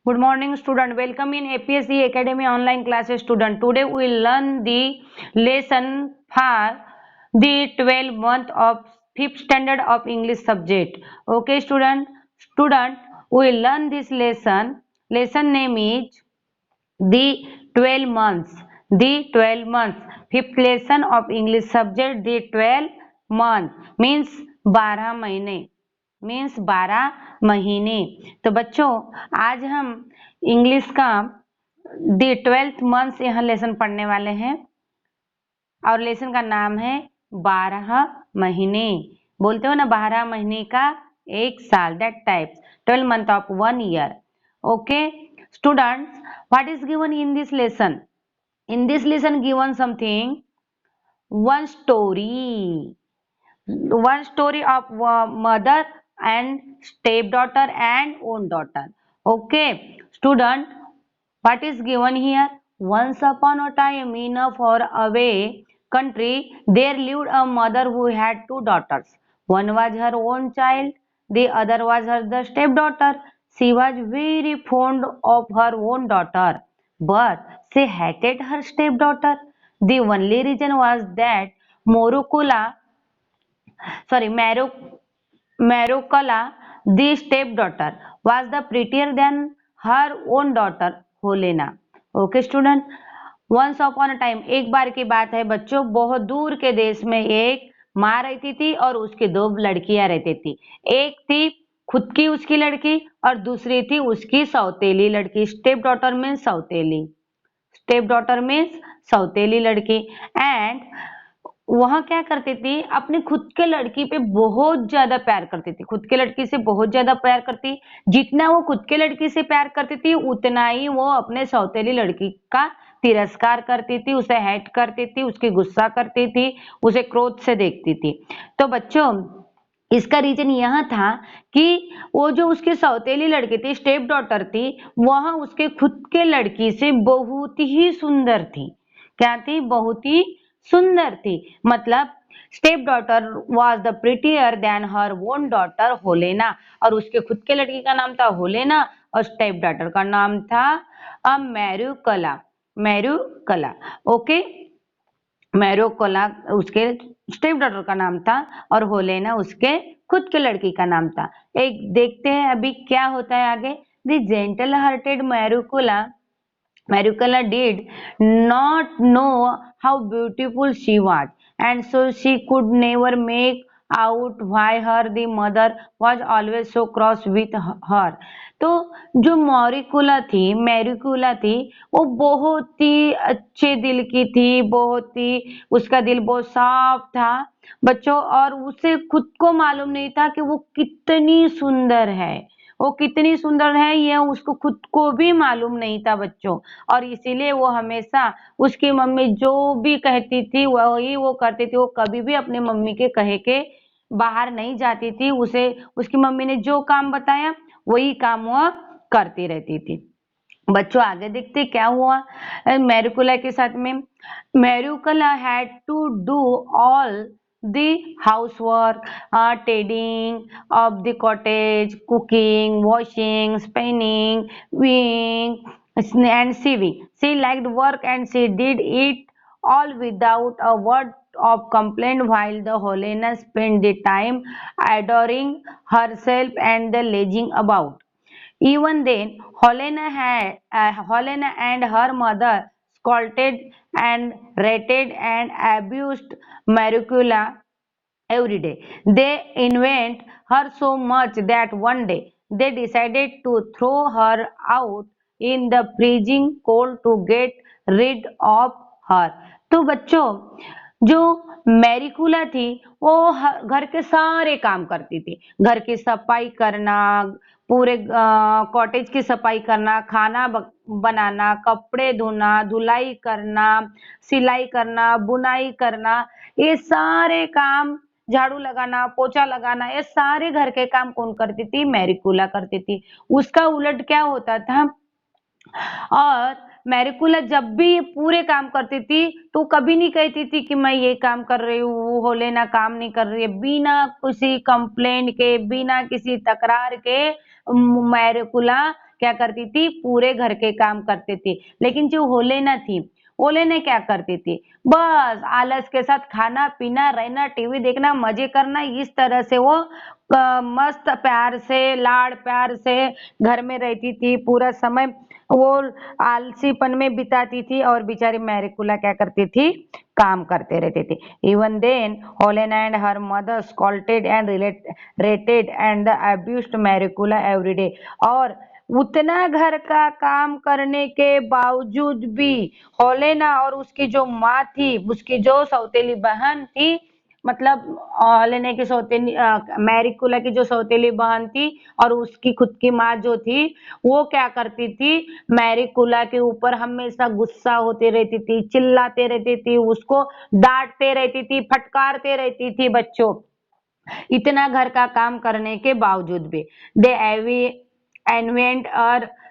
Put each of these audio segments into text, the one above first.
Good morning, student. Welcome in APSC Academy online classes, student. Today we will learn the lesson for the 12th month of 5th standard of English subject. Okay, student. Student, we will learn this lesson. Lesson name is the 12 months. The 12 months. Fifth lesson of English subject. The 12 month means 12 महीने means 12 महीने। तो बच्चों आज हम English का दी 12th month यहाँ lesson पढ़ने वाले हैं और लेसन का नाम है 12 महीने। बोलते हो ना 12 महीने का एक साल, that types 12 month of 1 year। Okay students, what is given in this lesson? In this lesson given something, one story of mother and stepdaughter and own daughter. Okay student, what is given here? Once upon a time in a far away country there lived a mother who had two daughters. One was her own child, the other was her the stepdaughter. She was very fond of her own daughter, but she hated her stepdaughter. The only reason was that Morukula Marukala, the stepdaughter, was the prettier than her own daughter Helena. Okay student, once upon a time, एक बार की बात है बच्चों, बहुत दूर के देश में एक माँ रहती थी और उसकी दो लड़कियां रहती थी। एक थी खुद की उसकी लड़की और दूसरी थी उसकी सौतेली लड़की। स्टेप डॉटर मीन्स सौतेली लड़की। एंड वह क्या करती थी, अपनी खुद के लड़की पे बहुत ज्यादा प्यार करती थी, खुद के लड़की से बहुत ज्यादा प्यार करती। जितना वो खुद के लड़की से प्यार करती थी उतना ही वो अपने सौतेली लड़की का तिरस्कार करती थी, उसे हेट करती थी, उसकी गुस्सा करती थी, उसे क्रोध से देखती थी। तो बच्चों इसका रीजन यह था कि वो जो उसकी सौतेली लड़की थी, स्टेप डॉटर थी, वह उसके खुद के लड़की से बहुत ही सुंदर थी। क्या थी? बहुत ही सुंदर थी। मतलब step daughter was the prettier than her own daughter Holena, और उसके खुद के लड़की का नाम था होलेना और स्टेप डॉटर का नाम था मैरुकला। ओके, मैरुकला उसके स्टेप डॉटर का नाम था और होलेना उसके खुद के लड़की का नाम था। एक देखते हैं अभी क्या होता है आगे। The gentle hearted Maricela did not know how beautiful she was, and so she could never make out why her the mother was always so cross with her। तो जो मैरिकुला थी वो बहुत ही अच्छे दिल की थी, बहुत ही उसका दिल बहुत साफ था बच्चों, और उसे खुद को मालूम नहीं था कि वो कितनी सुंदर है। वो कितनी सुंदर है यह उसको खुद को भी मालूम नहीं था बच्चों, और इसीलिए वो हमेशा उसकी मम्मी जो भी कहती थी वही वो करती थी। वो कभी भी अपने मम्मी के कहे के बाहर नहीं जाती थी। उसे उसकी मम्मी ने जो काम बताया वही काम वह करती रहती थी। बच्चों आगे देखते क्या हुआ मैरिकुला के साथ में। Marikula had to do all the housework, tending of the cottage, cooking, washing, spinning, weaving, and sewing. She liked work and she did it all without a word of complaint, while the Helena spent the time adoring herself and the lazing about. Even then, Helena and her mother scolded and rated and abused Maricula every day. They invent her so much that one day they decided to throw her out in the freezing cold to get rid of her। तो बच्चों जो मैरिकुला थी वो घर के सारे काम करती थी, घर की सफाई करना, पूरे कॉटेज की सफाई करना, खाना बनाना, कपड़े धोना, धुलाई करना, सिलाई करना, बुनाई करना, ये सारे काम, झाड़ू लगाना, पोछा लगाना, ये सारे घर के काम कौन करती थी? मैरिकुला करती थी। उसका उलट क्या होता था, और मैरिकुला जब भी पूरे काम करती थी तो कभी नहीं कहती थी कि मैं ये काम कर रही हूँ, होलेना काम नहीं कर रही है। बिना किसी कंप्लेंट के, बिना किसी तकरार के मैरिकुला क्या करती थी, पूरे घर के काम करते थे। लेकिन जो होलेना थी, ओलेने क्या करती थी, बस आलस के साथ खाना पीना रहना, टीवी देखना, मजे करना, इस तरह से वो मस्त प्यार से, लाड़ प्यार से घर में रहती थी। पूरा समय वो आलसीपन में बिताती थी और बेचारी मैरिकुला क्या करती थी, काम करते रहते थे। Even then Helena and her mother scolded and rated and abused Maricula every day। और उतना घर का काम करने के बावजूद भी होलेना और उसकी जो माँ थी, उसकी जो सौतेली बहन थी, मतलब लेने की सौतेली मैरिकुला की जो सौतेली बहन थी और उसकी खुद की माँ जो थी, वो क्या करती थी, मैरिकुला के ऊपर हमेशा गुस्सा होती रहती थी, चिल्लाते रहती थी, उसको डांटते रहती थी, फटकारते रहती थी बच्चों, इतना घर का काम करने के बावजूद भी। They envied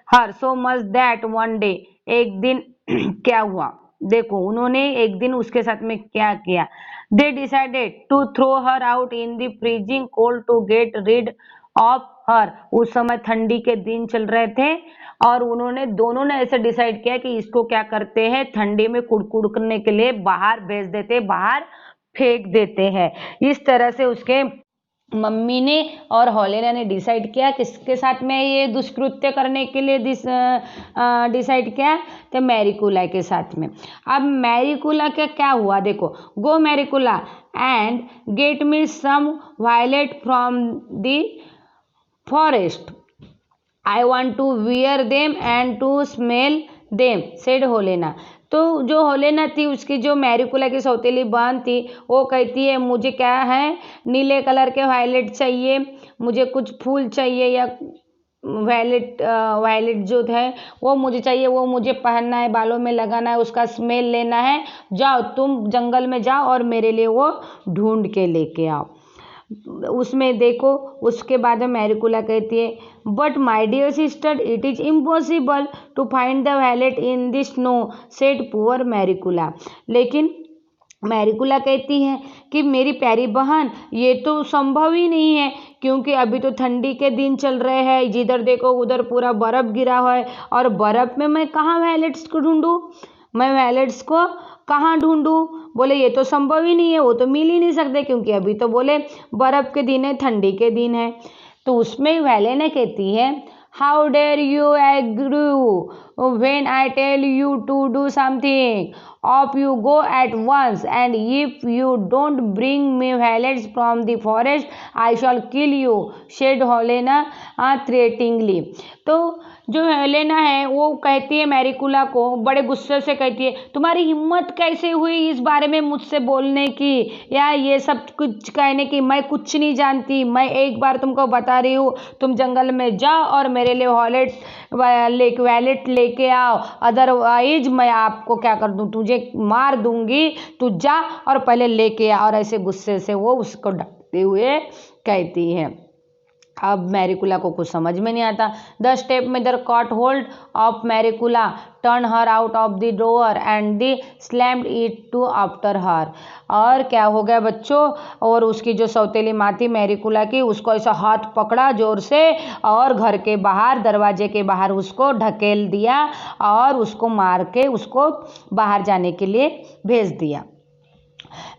her so much that one day, एक दिन क्या हुआ, देखो उन्होंने एक दिन उसके साथ में क्या किया। They decided to throw her out in the freezing cold to get rid of her. उस समय ठंडी के दिन चल रहे थे और उन्होंने दोनों ने ऐसे डिसाइड किया कि इसको क्या करते हैं, ठंडी में कुड़कुड़ करने के लिए बाहर भेज देते, बाहर फेंक देते हैं। इस तरह से उसके मम्मी ने और होलेना ने डिसाइड किया किसके साथ में ये दुष्कृत्य करने के लिए डिसाइड किया, तो मैरिकुला के साथ में। अब मैरिकुला का क्या हुआ, देखो, go Marikula and get me some violet from the forest, I want to wear them and to smell them, said Holena. तो जो होलेना थी, उसकी जो मैरिकुला की सौतेली बहन थी, वो कहती है मुझे क्या है, नीले कलर के वायलेट चाहिए, मुझे कुछ फूल चाहिए या वायलेट जो है वो मुझे चाहिए, वो मुझे पहनना है, बालों में लगाना है, उसका स्मेल लेना है, जाओ तुम जंगल में जाओ और मेरे लिए वो ढूंढ के लेके आओ। उसमें देखो, उसके बाद में मैरिकुला कहती है but my dear sister it is impossible to find the violet in the snow, said poor Marikula. लेकिन मैरिकुला कहती है कि मेरी प्यारी बहन, ये तो संभव ही नहीं है, क्योंकि अभी तो ठंडी के दिन चल रहे हैं, जिधर देखो उधर पूरा बर्फ गिरा हुआ है, और बर्फ में मैं कहाँ वैलेट्स को ढूंढूं, मैं वैलेट्स को कहाँ ढूंढूं। बोले ये तो संभव ही नहीं है, वो तो मिल ही नहीं सकते, क्योंकि अभी तो बोले बर्फ के दिन है, ठंडी के दिन है। तो उसमें वेलेना कहती है how dare you agree when I tell you to do something, off you go at once, and if you don't bring me violets from the forest I shall kill you, said Helena threateningly. तो जो Helena है वो कहती है मैरिकुला को, बड़े गुस्से से कहती है तुम्हारी हिम्मत कैसे हुई इस बारे में मुझसे बोलने की, या ये सब कुछ कहने की, मैं कुछ नहीं जानती, मैं एक बार तुमको बता रही हूँ, तुम जंगल में जाओ और मेरे लिए वैलेट लेके आओ, अदरवाइज मैं आपको क्या कर दूँ, तुझे मार दूंगी, तू जा और पहले लेके आ। और ऐसे गुस्से से वो उसको डांटते हुए कहती है। अब मैरिकुला को कुछ समझ में नहीं आता। The step mother caught hold of Marikula, turn her out of the door and the slammed it to after her. और क्या हो गया बच्चों, और उसकी जो सौतेली माँ थी मैरिकुला की, उसको ऐसा हाथ पकड़ा जोर से और घर के बाहर, दरवाजे के बाहर उसको ढकेल दिया और उसको मार के उसको बाहर जाने के लिए भेज दिया।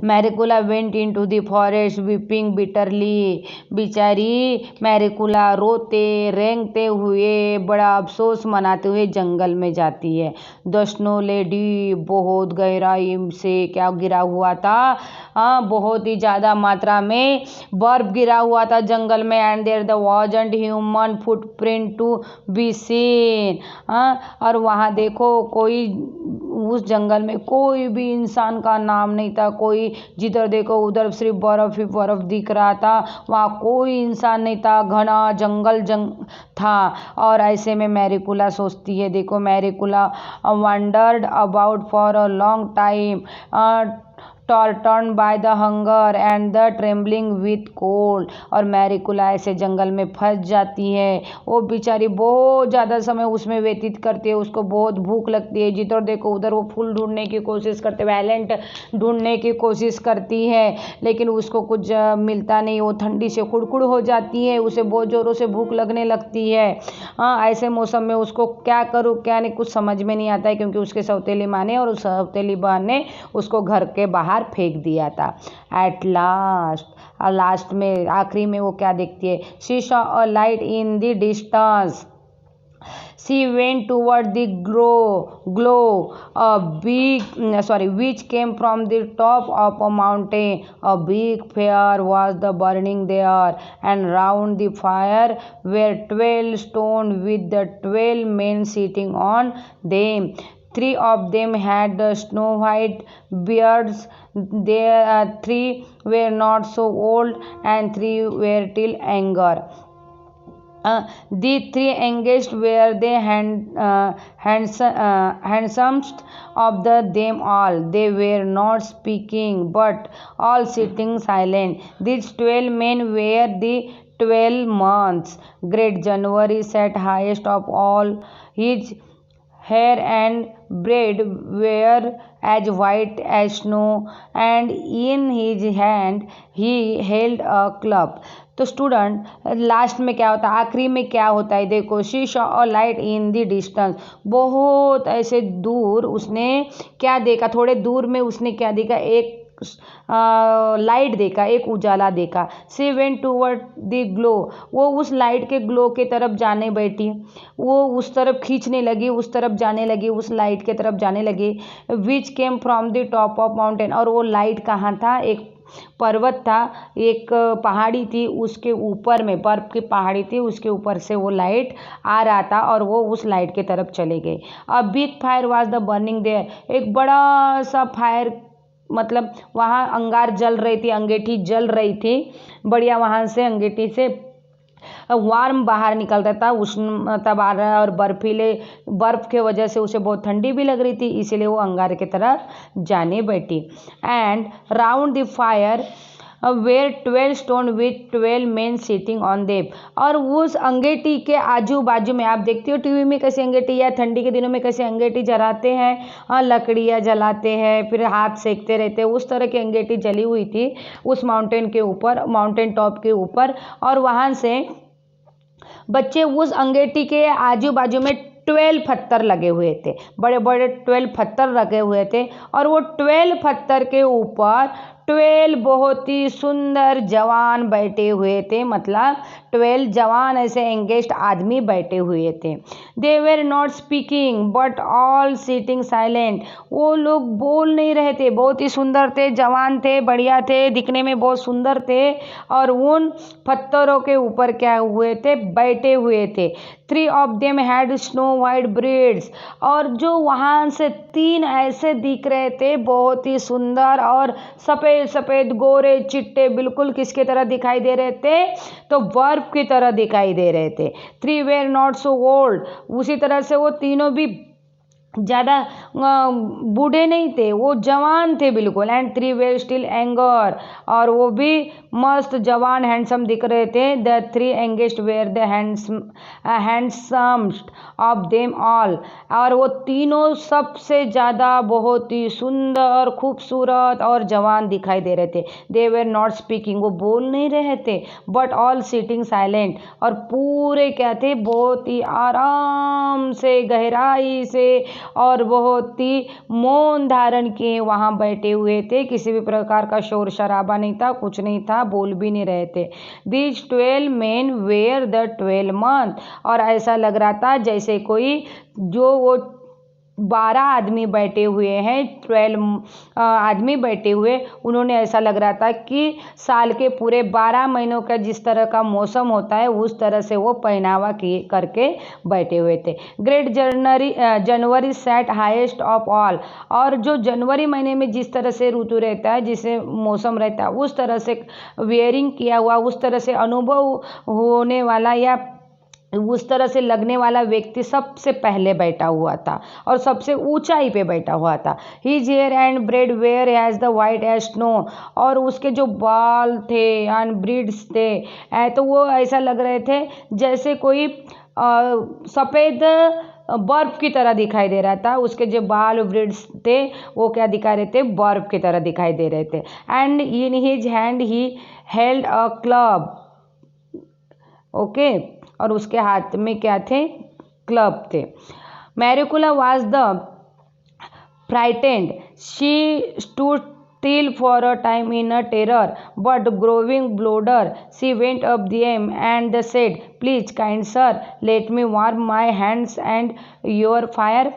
Marikula went into the forest weeping bitterly. बेचारी मैरिकुला रोते रेंगते हुए, बड़ा अफसोस मनाते हुए जंगल में जाती है। द स्नो लेडी, बहुत गहराई से क्या गिरा हुआ था, बहुत ही ज़्यादा मात्रा में बर्फ गिरा हुआ था जंगल में, and there the wasn't human footprint to be seen. और वहाँ देखो कोई, उस जंगल में कोई भी इंसान का नाम नहीं था, कोई जिधर देखो उधर सिर्फ बर्फ ही बर्फ दिख रहा था, वहाँ कोई इंसान नहीं था, घना जंगल था। और ऐसे में मैरिकुला सोचती है, देखो Marikula wandered about for a long time, turn by the hunger and the trembling with cold. और मैरिकुला ऐसे जंगल में फंस जाती है, वो बेचारी बहुत ज़्यादा समय उसमें व्यतीत करती है, उसको बहुत भूख लगती है, जिधर देखो उधर वो फूल ढूंढने की कोशिश करते, वैलेंट ढूंढने की कोशिश करती है, लेकिन उसको कुछ मिलता नहीं, वो ठंडी से कुड़कुड़ हो जाती है, उसे बहुत ज़ोरों से भूख लगने लगती है। ऐसे मौसम में उसको क्या करूँ क्या नहीं कुछ समझ में नहीं आता है, क्योंकि उसके सौतेली माँ ने और उस सौतेली बहन ने उसको घर के बाहर फेंक दिया था। एट लास्ट में आखिरी में वो क्या देखती है, she saw a light in the distance. She went toward the glow, which came from the top of a mountain. A big fire was burning there, and round the fire were 12 stones with the 12 men sitting on them. 3 of them had snow white beards. There 3 were not so old, and 3 were till younger. The 3 youngest were the handsomest of them all. They were not speaking, but all sitting silent. These 12 men were the 12 months. Great January sat highest of all. His hair and beard were as white as snow, and in his hand he held a club. तो student last में क्या होता है, आखिरी में क्या होता है, देखो she saw a light in the distance, बहुत ऐसे दूर उसने क्या देखा, थोड़े दूर में उसने क्या देखा, एक लाइट देखा, एक उजाला देखा। She went toward the glow, वो उस लाइट के ग्लो के तरफ जाने बैठी, वो उस तरफ खींचने लगी, उस तरफ जाने लगी, उस लाइट के तरफ जाने लगी। Which came from the top of mountain, और वो लाइट कहाँ था, एक पर्वत था, एक पहाड़ी थी, उसके ऊपर में बर्फ की पहाड़ी थी, उसके ऊपर से वो लाइट आ रहा था और वो उस लाइट के तरफ चले गए। A big fire was the burning there, एक बड़ा सा फायर, मतलब वहाँ अंगार जल रही थी, अंगीठी जल रही थी, बढ़िया वहाँ से अंगीठी से वार्म बाहर निकलता था, उष्ण तब आ रहा है, और बर्फ के वजह से उसे बहुत ठंडी भी लग रही थी, इसीलिए वो अंगार की तरफ जाने बैठी। And round the fire were 12 stone with 12 men sitting on them, और उस अंगीठी के आजू बाजू में, आप देखते हो टीवी में कैसे अंगीठी या ठंडी के दिनों में कैसे अंगीठी जलाते हैं, लकड़ियाँ जलाते हैं, फिर हाथ सेकते रहते हैं, उस तरह की अंगीठी जली हुई थी उस माउंटेन के ऊपर, माउंटेन टॉप के ऊपर। और वहाँ से बच्चे उस अंगीठी के आजू बाजू में 12 पत्थर लगे हुए थे, बड़े बड़े 12 पत्थर लगे हुए थे, और वो 12 पत्थर के ऊपर 12 बहुत ही सुंदर जवान बैठे हुए थे, मतलब 12 जवान ऐसे एंगेज्ड आदमी बैठे हुए थे। They were not speaking but all sitting silent, वो लोग बोल नहीं रहे थे, बहुत ही सुंदर थे, जवान थे, बढ़िया थे, दिखने में बहुत सुंदर थे, और उन पत्थरों के ऊपर क्या हुए थे, बैठे हुए थे। 3 of them had snow white beards, और जो वहाँ से 3 ऐसे दिख रहे थे, बहुत ही सुंदर और सफ़ेद सफ़ेद गोरे चिट्टे, बिल्कुल किसके तरह दिखाई दे रहे थे, तो बर्फ की तरह दिखाई दे रहे थे। 3 were not so old, उसी तरह से वो तीनों भी ज़्यादा बूढ़े नहीं थे, वो जवान थे बिल्कुल। एंड 3 were still younger, और वो भी मस्त जवान हैंडसम दिख रहे थे। The 3 youngest were the handsomest of them all, और वो तीनों सबसे ज़्यादा बहुत ही सुंदर, खूबसूरत और जवान दिखाई दे रहे थे। दे वर नॉट स्पीकिंग, वो बोल नहीं रहे थे, बट ऑल सिटिंग साइलेंट, और पूरे क्या थे, बहुत ही आराम से, गहराई से और बहुत ही मौन धारण किए वहाँ बैठे हुए थे, किसी भी प्रकार का शोर शराबा नहीं था, कुछ नहीं था, बोल भी नहीं रहे थे। These 12 men were the 12 month, और ऐसा लग रहा था जैसे कोई जो वो 12 आदमी बैठे हुए हैं, 12 आदमी बैठे हुए, उन्होंने ऐसा लग रहा था कि साल के पूरे 12 महीनों का जिस तरह का मौसम होता है उस तरह से वो पहनावा किए करके बैठे हुए थे। Great January set highest of all, और जो जनवरी महीने में जिस तरह से ऋतु रहता है, जिसे मौसम रहता है, उस तरह से वेयरिंग किया हुआ, उस तरह से अनुभव होने वाला या उस तरह से लगने वाला व्यक्ति सबसे पहले बैठा हुआ था और सबसे ऊंचाई पे बैठा हुआ था। His hair and beard were as the white as snow, और उसके जो बाल थे एंड ब्रीड्स थे तो वो ऐसा लग रहे थे जैसे कोई सफ़ेद बर्फ की तरह दिखाई दे रहा था। उसके जो बाल ब्रीड्स थे वो क्या दिखा रहे थे, बर्फ की तरह दिखाई दे रहे थे। And in his hand he held a club, okay, और उसके हाथ में क्या थे, क्लब थे। Marikula was the frightened, she stood still for a time in a terror, but growing bolder she went up them and said, please kind sir, let me warm my hands and your fire।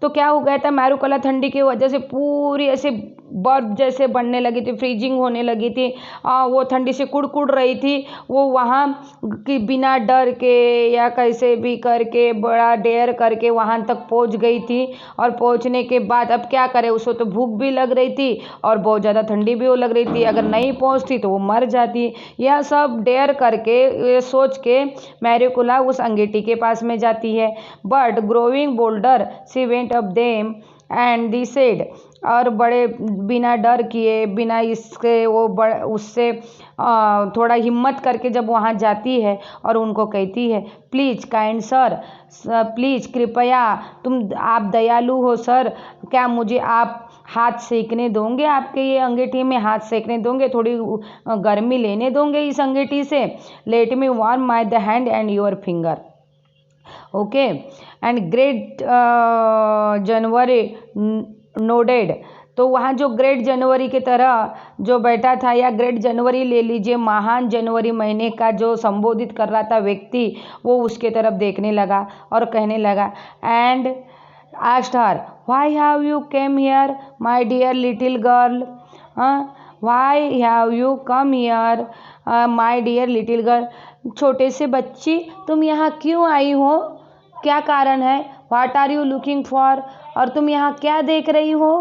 तो क्या हो गया था, मैरुकला ठंडी की वजह से पूरी ऐसे बर्फ जैसे बनने लगी थी, फ्रीजिंग होने लगी थी। वो ठंडी से कुड़ रही थी। वो वहाँ की बिना डर के या कैसे भी करके बड़ा डेयर करके वहाँ तक पहुँच गई थी। और पहुँचने के बाद अब क्या करे, उसको तो भूख भी लग रही थी और बहुत ज़्यादा ठंडी भी वो लग रही थी। अगर नहीं पहुँचती तो वो मर जाती। यह सब डेयर करके ये सोच के मैरिकुला उस अंगीठी के पास में जाती है। But growing bolder she went up them and she said, और बड़े बिना डर किए बिना इसके वो उससे थोड़ा हिम्मत करके जब वहाँ जाती है और उनको कहती है, प्लीज़ काइंड सर, प्लीज़ कृपया तुम आप दयालु हो सर, क्या मुझे आप हाथ सेकने दोगे, आपके ये अंगीठी में हाथ सेकने दोगे, थोड़ी गर्मी लेने दोगे इस अंगीठी से। Let me warm my the hand and your finger, okay. And great January nodded, तो वहाँ जो ग्रेट जनवरी की तरह जो बैठा था, या ग्रेट जनवरी ले लीजिए, महान जनवरी महीने का जो संबोधित कर रहा था व्यक्ति, वो उसके तरफ देखने लगा और कहने लगा, and asked her, why have you came here, my dear little girl? Why have you come here, my dear little girl? छोटे से बच्ची, तुम यहाँ क्यों आई हो, क्या कारण है? What are you looking for? और तुम यहाँ क्या देख रही हो,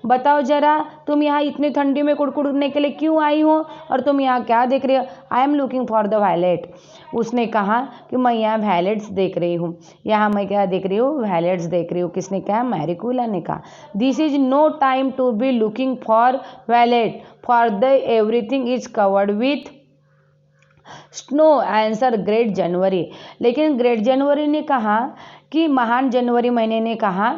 बताओ जरा, तुम यहाँ इतनी ठंडी में कुड़कुड़ने के लिए क्यों आई हो और तुम यहाँ क्या देख रही हो? I am looking for the violet. उसने कहा कि मैं यहाँ वायलेट्स देख रही हूँ। यहाँ मैं क्या देख रही हूँ, वायलेट्स देख रही हूँ। किसने कहा? मैरिकुला ने कहा। This is no time to be looking for violet, for the everything is covered with snow, answer Great January. लेकिन ग्रेट जनवरी ने कहा कि महान जनवरी महीने ने कहा,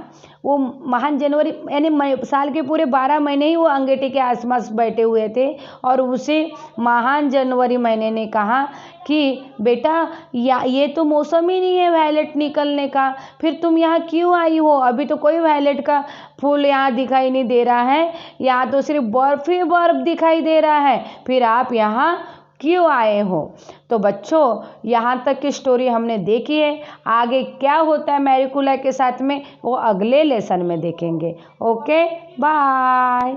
वो महान जनवरी यानी साल के पूरे 12 महीने ही वो अंगीठी के आसपास बैठे हुए थे, और उसे महान जनवरी महीने ने कहा कि बेटा ये तो मौसम ही नहीं है वायलेट निकलने का, फिर तुम यहाँ क्यों आई हो? अभी तो कोई वायलेट का फूल यहाँ दिखाई नहीं दे रहा है, यहाँ तो सिर्फ बर्फ ही बर्फ दिखाई दे रहा है, फिर आप यहाँ क्यों आए हो? तो बच्चों, यहाँ तक की स्टोरी हमने देखी है। आगे क्या होता है मैरिकुला के साथ में, वो अगले लेसन में देखेंगे। Okay, bye.